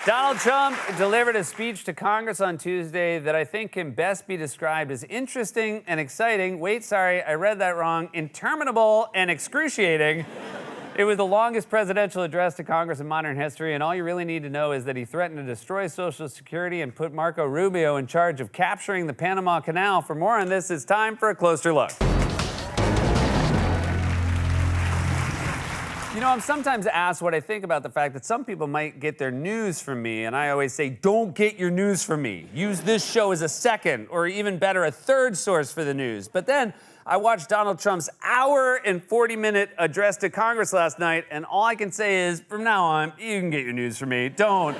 Donald Trump delivered a speech to Congress on Tuesday that I think can best be described as interesting and exciting. Wait, sorry, I read that wrong. Interminable and excruciating. It was the longest presidential address to Congress in modern history, and all you really need to know is that he threatened to destroy Social Security and put Marco Rubio in charge of capturing the Panama Canal. For more on this, it's time for a closer look. You know, I'm sometimes asked what I think about the fact that some people might get their news from me, and I always say, don't get your news from me. Use this show as a second, or even better, a third source for the news. But then I watched Donald Trump's hour and 40-minute address to Congress last night, and all I can say is, from now on, you can get your news from me. Don't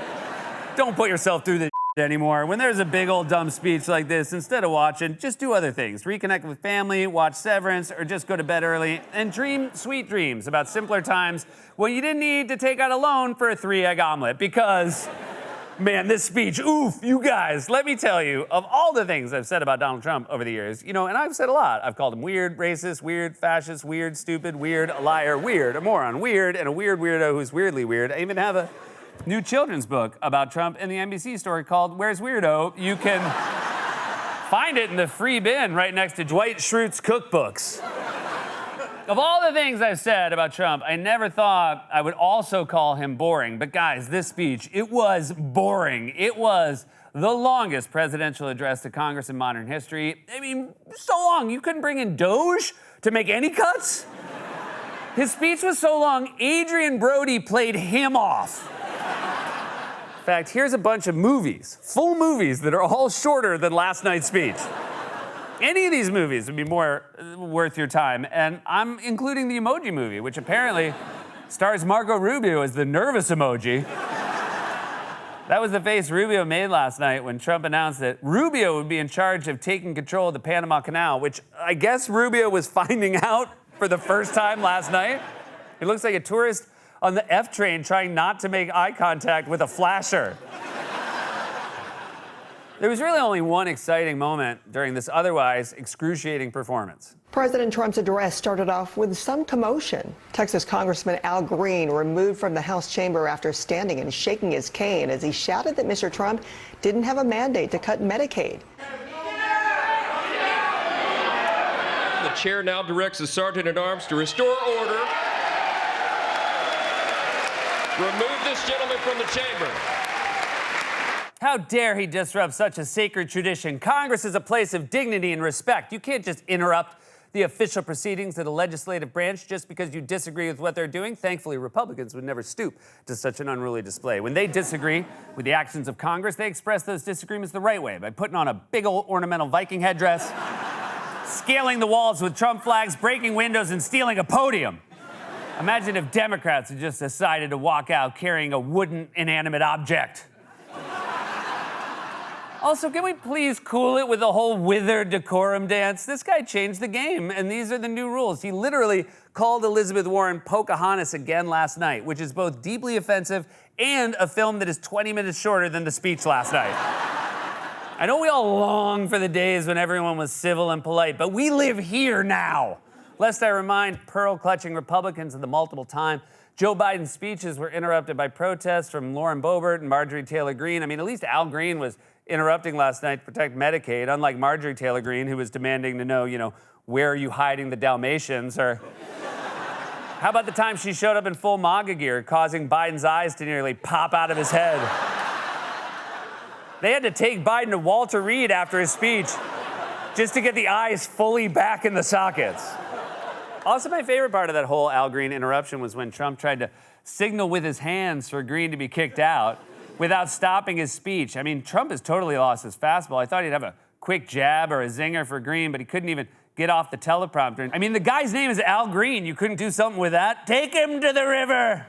put yourself through this anymore. When there's a big old dumb speech like this, instead of watching, just do other things. Reconnect with family, watch Severance, or just go to bed early and dream sweet dreams about simpler times when you didn't need to take out a loan for a 3-egg omelet. Because, man, this speech, oof, you guys, let me tell you, of all the things I've said about Donald Trump over the years, you know, and I've said a lot. I've called him weird, racist, weird, fascist, weird, stupid, weird, a liar, weird, a moron, weird, and a weird weirdo who's weirdly weird. I even have a new children's book about Trump in the NBC story called Where's Weirdo? You can find it in the free bin right next to Dwight Schrute's cookbooks. Of all the things I've said about Trump, I never thought I would also call him boring. But guys, this speech, it was boring. It was the longest presidential address to Congress in modern history. I mean, so long, you couldn't bring in Doge to make any cuts? His speech was so long, Adrian Brody played him off. In fact, here's a bunch of movies, full movies that are all shorter than last night's speech. Any of these movies would be more worth your time, and I'm including the Emoji Movie, which apparently stars Marco Rubio as the nervous emoji. That was the face Rubio made last night when Trump announced that Rubio would be in charge of taking control of the Panama Canal, which I guess Rubio was finding out for the first time last night. He looks like a tourist on the F train trying not to make eye contact with a flasher. There was really only one exciting moment during this otherwise excruciating performance. President Trump's address started off with some commotion. Texas Congressman Al Green removed from the House chamber after standing and shaking his cane as he shouted that Mr. Trump didn't have a mandate to cut Medicaid. The chair now directs the sergeant-at-arms to restore order. Remove this gentleman from the chamber. How dare he disrupt such a sacred tradition? Congress is a place of dignity and respect. You can't just interrupt the official proceedings of the legislative branch just because you disagree with what they're doing. Thankfully, Republicans would never stoop to such an unruly display. When they disagree with the actions of Congress, they express those disagreements the right way by putting on a big old ornamental Viking headdress, scaling the walls with Trump flags, breaking windows, and stealing a podium. Imagine if Democrats had just decided to walk out carrying a wooden inanimate object. Also, can we please cool it with the whole withered decorum dance? This guy changed the game, and these are the new rules. He literally called Elizabeth Warren Pocahontas again last night, which is both deeply offensive and a film that is 20 minutes shorter than the speech last night. I know we all long for the days when everyone was civil and polite, but we live here now. Lest I remind pearl-clutching Republicans of the multiple time Joe Biden's speeches were interrupted by protests from Lauren Boebert and Marjorie Taylor Greene. I mean, at least Al Green was interrupting last night to protect Medicaid, unlike Marjorie Taylor Greene, who was demanding to know, where are you hiding the Dalmatians? Or how about the time she showed up in full MAGA gear, causing Biden's eyes to nearly pop out of his head? They had to take Biden to Walter Reed after his speech just to get the eyes fully back in the sockets. Also, my favorite part of that whole Al Green interruption was when Trump tried to signal with his hands for Green to be kicked out without stopping his speech. I mean, Trump has totally lost his fastball. I thought he'd have a quick jab or a zinger for Green, but he couldn't even get off the teleprompter. I mean, the guy's name is Al Green. You couldn't do something with that? Take him to the river.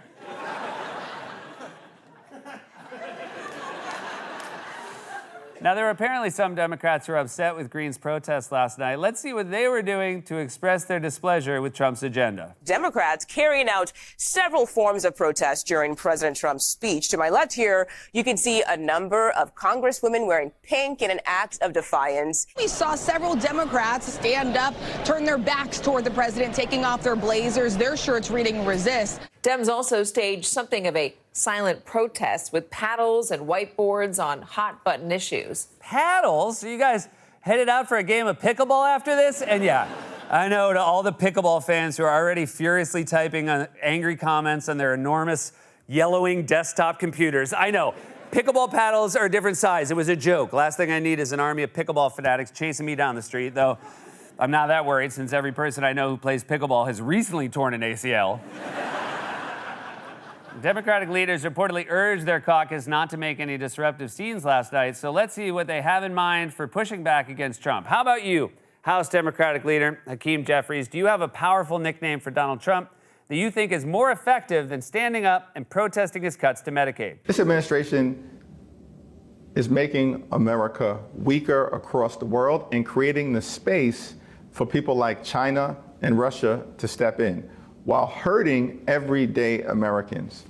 Now, there were apparently some Democrats who were upset with Green's protest last night. Let's see what they were doing to express their displeasure with Trump's agenda. Democrats carrying out several forms of protest during President Trump's speech. To my left here, you can see a number of congresswomen wearing pink in an act of defiance. We saw several Democrats stand up, turn their backs toward the president, taking off their blazers, their shirts reading "Resist." Dems also staged something of a silent protests with paddles and whiteboards on hot-button issues. Paddles? So you guys headed out for a game of pickleball after this? And yeah, I know to all the pickleball fans who are already furiously typing angry comments on their enormous yellowing desktop computers, I know. Pickleball paddles are a different size. It was a joke. Last thing I need is an army of pickleball fanatics chasing me down the street, though I'm not that worried since every person I know who plays pickleball has recently torn an ACL. Democratic leaders reportedly urged their caucus not to make any disruptive scenes last night, so let's see what they have in mind for pushing back against Trump. How about you, House Democratic leader Hakeem Jeffries? Do you have a powerful nickname for Donald Trump that you think is more effective than standing up and protesting his cuts to Medicaid? This administration is making America weaker across the world and creating the space for people like China and Russia to step in while hurting everyday Americans.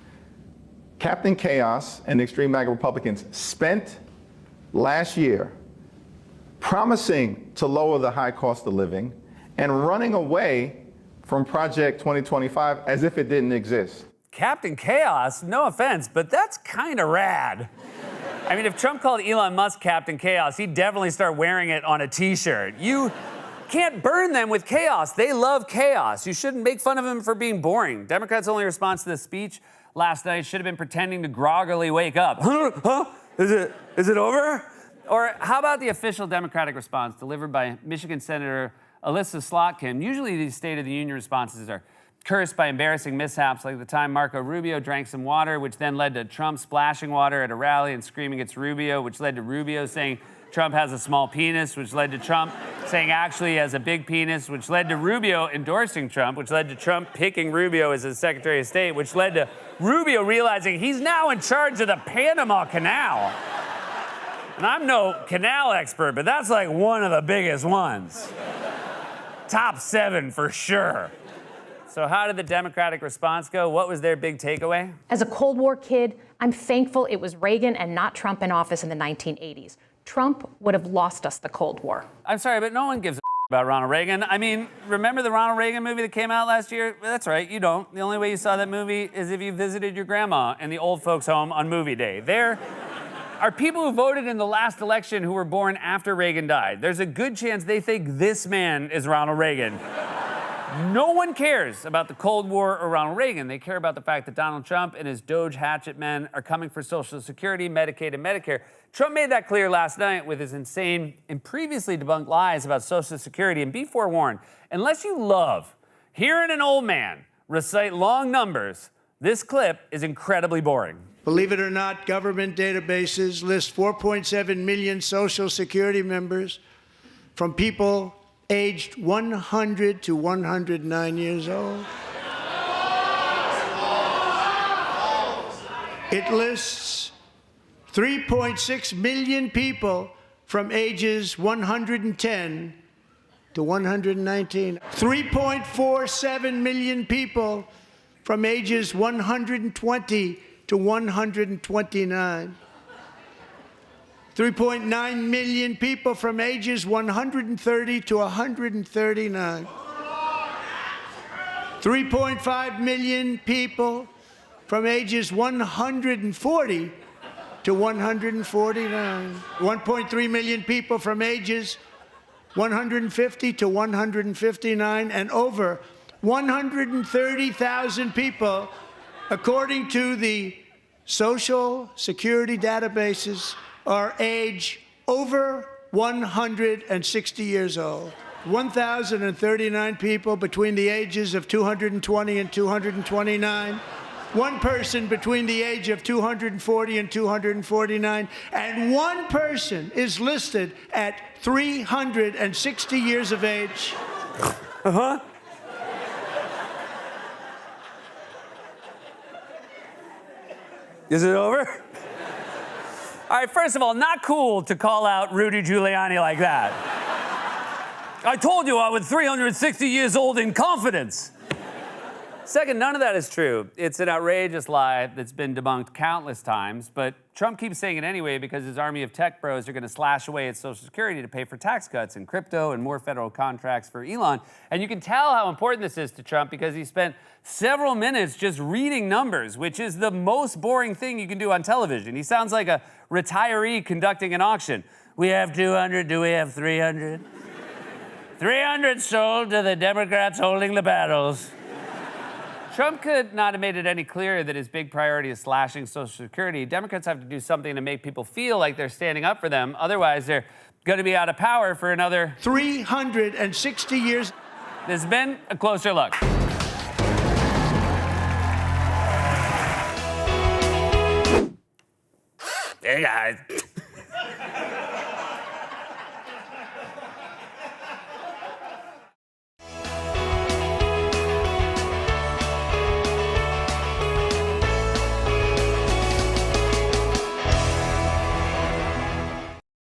Captain Chaos and extreme MAGA Republicans spent last year promising to lower the high cost of living and running away from Project 2025 as if it didn't exist. Captain Chaos? No offense, but that's kind of rad. I mean, if Trump called Elon Musk Captain Chaos, he'd definitely start wearing it on a t-shirt. You can't burn them with chaos. They love chaos. You shouldn't make fun of them for being boring. Democrats' only response to this speech last night should have been pretending to groggily wake up. Huh? Is it over? Or how about the official Democratic response delivered by Michigan Senator Alyssa Slotkin? Usually these State of the Union responses are cursed by embarrassing mishaps like the time Marco Rubio drank some water, which then led to Trump splashing water at a rally and screaming it's Rubio, which led to Rubio saying Trump has a small penis, which led to Trump saying actually he has a big penis, which led to Rubio endorsing Trump, which led to Trump picking Rubio as his Secretary of State, which led to Rubio realizing he's now in charge of the Panama Canal. And I'm no canal expert, but that's like one of the biggest ones. Top 7 for sure. So how did the Democratic response go? What was their big takeaway? As a Cold War kid, I'm thankful it was Reagan and not Trump in office in the 1980s. Trump would have lost us the Cold War. I'm sorry, but no one gives a about Ronald Reagan. I mean, remember the Ronald Reagan movie that came out last year? That's right, you don't. The only way you saw that movie is if you visited your grandma in the old folks' home on movie day. There are people who voted in the last election who were born after Reagan died. There's a good chance they think this man is Ronald Reagan. No one cares about the Cold War or Ronald Reagan. They care about the fact that Donald Trump and his Doge hatchet men are coming for Social Security, Medicaid, and Medicare. Trump made that clear last night with his insane and previously debunked lies about Social Security. And be forewarned, unless you love hearing an old man recite long numbers, this clip is incredibly boring. Believe it or not, government databases list 4.7 million Social Security members from people aged 100 to 109 years old. It lists 3.6 million people from ages 110 to 119. 3.47 million people from ages 120 to 129. 3.9 million people from ages 130 to 139. 3.5 million people from ages 140 to 149. 1.3 million people from ages 150 to 159, and over 130,000 people, according to the Social Security databases, are age over 160 years old. 1,039 people between the ages of 220 and 229. One person between the age of 240 and 249. And one person is listed at 360 years of age. Uh-huh. Is it over? All right, first of all, not cool to call out Rudy Giuliani like that. I told you I was 360 years old in confidence. Second, none of that is true. It's an outrageous lie that's been debunked countless times, but Trump keeps saying it anyway because his army of tech bros are going to slash away at Social Security to pay for tax cuts and crypto and more federal contracts for Elon. And you can tell how important this is to Trump because he spent several minutes just reading numbers, which is the most boring thing you can do on television. He sounds like a retiree conducting an auction. We have 200, do we have 300? 300 sold to the Democrats holding the battles. Trump could not have made it any clearer that his big priority is slashing Social Security. Democrats have to do something to make people feel like they're standing up for them. Otherwise, they're going to be out of power for another 360 years. This has been a closer look. Hey, guys.